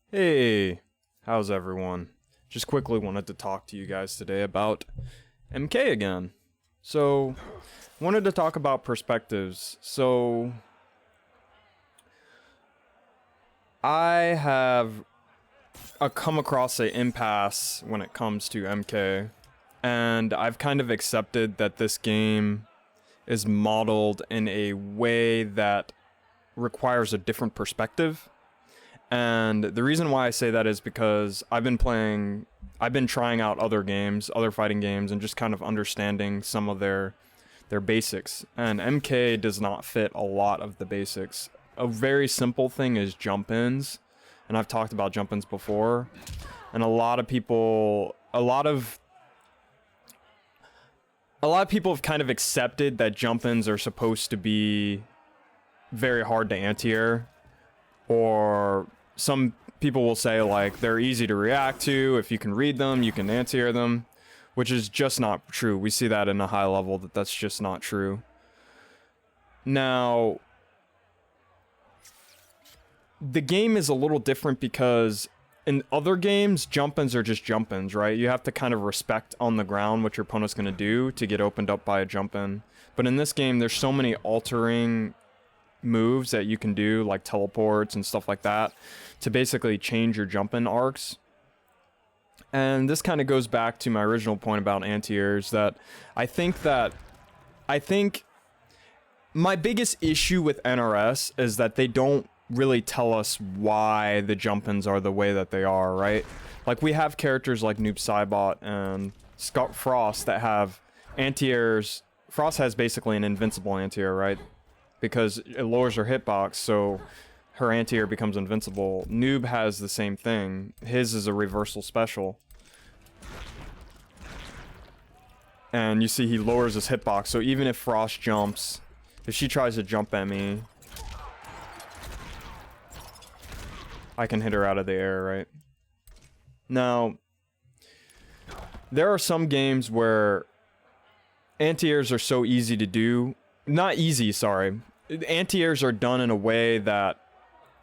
Hey, how's everyone? Just quickly wanted to talk to you guys today about MK again. So, wanted to talk about perspectives. So, I have come across an impasse when it comes to MK, and I've kind of accepted that this game is modeled in a way that requires a different perspective. And the reason why I say that is because I've been trying out other games, other fighting games, and just kind of understanding some of their basics. And MK does not fit a lot of the basics. A very simple thing is jump ins, and I've talked about jump ins before. And a lot of people have kind of accepted that jump ins are supposed to be very hard to anti-air, or some people will say like they're easy to react to. If you can read them, you can anti-air them, which is just not true. We see that in a high level that's just not true. Now, the game is a little different because in other games, jump-ins are just jump-ins, right? You have to kind of respect on the ground what your opponent's going to do to get opened up by a jump-in. But in this game, there's so many altering moves that you can do, like teleports and stuff like that, to basically change your jump-in arcs. And this kind of goes back to my original point about anti-airs, that I think my biggest issue with NRS is that they don't really tell us why the jump-ins are the way that they are, right? Like, we have characters like Noob Saibot and Scott Frost that have anti-airs. Frost has basically an invincible anti-air, right? Because it lowers her hitbox, so her anti-air becomes invincible. Noob has the same thing. His is a reversal special. And you see he lowers his hitbox, so even if Frost jumps, if she tries to jump at me, I can hit her out of the air, right? Now, there are some games where anti-airs are so easy to do. Not easy, sorry. Anti-airs are done in a way that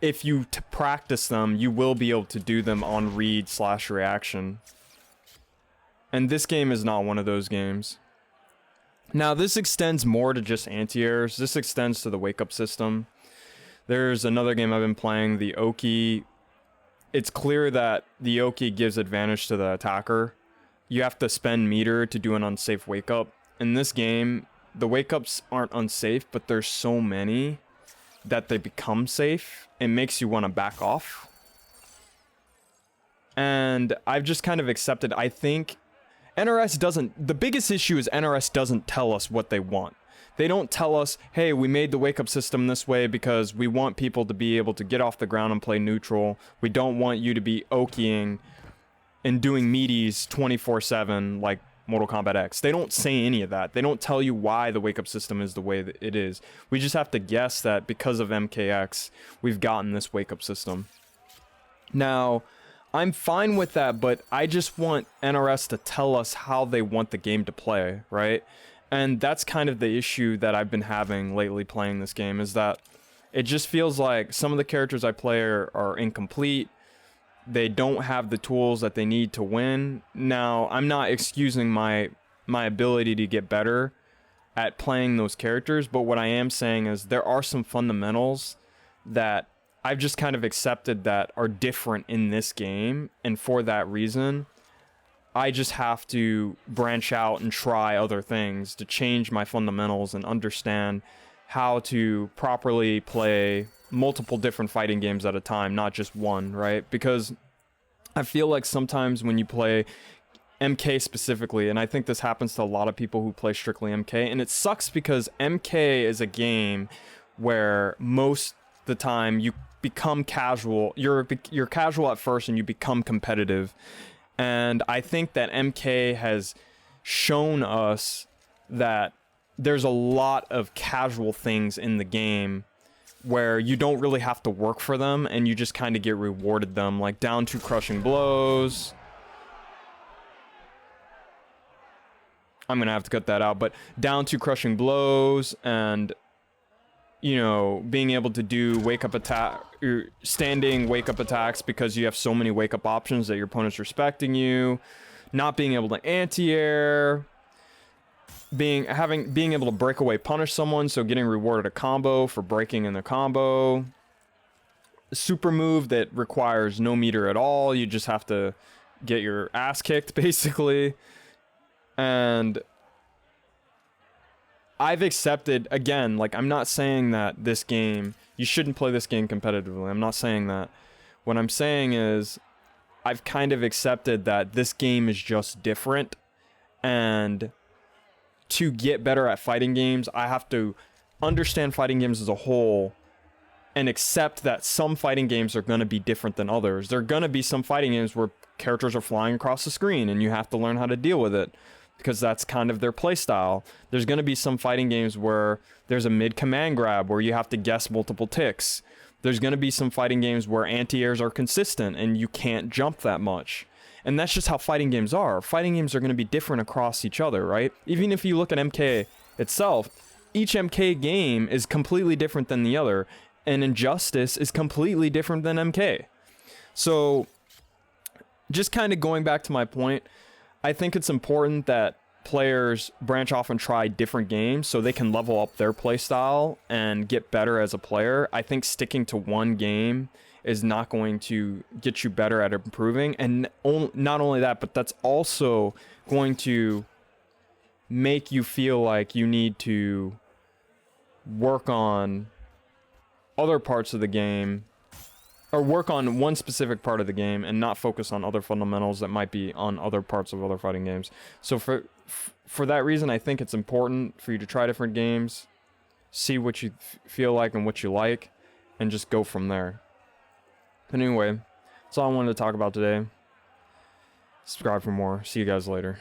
if you practice them, you will be able to do them on read/reaction. And this game is not one of those games. Now, this extends more to just anti-airs. This extends to the wake-up system. There's another game I've been playing, the Oki. It's clear that the Oki gives advantage to the attacker. You have to spend meter to do an unsafe wake-up. In this game, the wake-ups aren't unsafe, but there's so many that they become safe. It makes you want to back off. And I've just kind of accepted, I think NRS doesn't, the biggest issue is NRS doesn't tell us what they want. They don't tell us, hey, we made the wake-up system this way because we want people to be able to get off the ground and play neutral. We don't want you to be okiing and doing meaties 24/7 like Mortal Kombat X. They don't say any of that. They don't tell you why the wake-up system is the way that it is. We just have to guess that because of MKX, we've gotten this wake-up system. Now, I'm fine with that, but I just want NRS to tell us how they want the game to play, right? And that's kind of the issue that I've been having lately playing this game, is that it just feels like some of the characters I play are incomplete. They don't have the tools that they need to win. Now, I'm not excusing my ability to get better at playing those characters, but what I am saying is there are some fundamentals that I've just kind of accepted that are different in this game, and for that reason, I just have to branch out and try other things to change my fundamentals and understand how to properly play multiple different fighting games at a time, not just one, right? Because I feel like sometimes when you play MK specifically, and I think this happens to a lot of people who play strictly MK, and it sucks because MK is a game where most the time you become casual. You're casual at first and you become competitive. And I think that MK has shown us that there's a lot of casual things in the game where you don't really have to work for them and you just kind of get rewarded them, like down to crushing blows. I'm gonna have to cut that out, but down to crushing blows, and you know, being able to do standing wake up attacks because you have so many wake up options that your opponent's respecting you, not being able to anti-air, being able to break away punish someone, so getting rewarded a combo for breaking in the combo. A super move that requires no meter at all, you just have to get your ass kicked basically. And I've accepted, again, like, I'm not saying that this game, you shouldn't play this game competitively. I'm not saying that. What I'm saying is, I've kind of accepted that this game is just different. And to get better at fighting games, I have to understand fighting games as a whole and accept that some fighting games are going to be different than others. There are going to be some fighting games where characters are flying across the screen and you have to learn how to deal with it, because that's kind of their playstyle. There's going to be some fighting games where there's a mid command grab where you have to guess multiple ticks. There's going to be some fighting games where anti-airs are consistent and you can't jump that much. And that's just how fighting games are. Fighting games are going to be different across each other, right? Even if you look at MK itself, each MK game is completely different than the other, and Injustice is completely different than MK. So, just kind of going back to my point, I think it's important that players branch off and try different games so they can level up their playstyle and get better as a player. I think sticking to one game is not going to get you better at improving. And not only that, but that's also going to make you feel like you need to work on other parts of the game, or work on one specific part of the game and not focus on other fundamentals that might be on other parts of other fighting games. So for that reason, I think it's important for you to try different games, see what you feel like and what you like, and just go from there. But anyway, that's all I wanted to talk about today. Subscribe for more. See you guys later.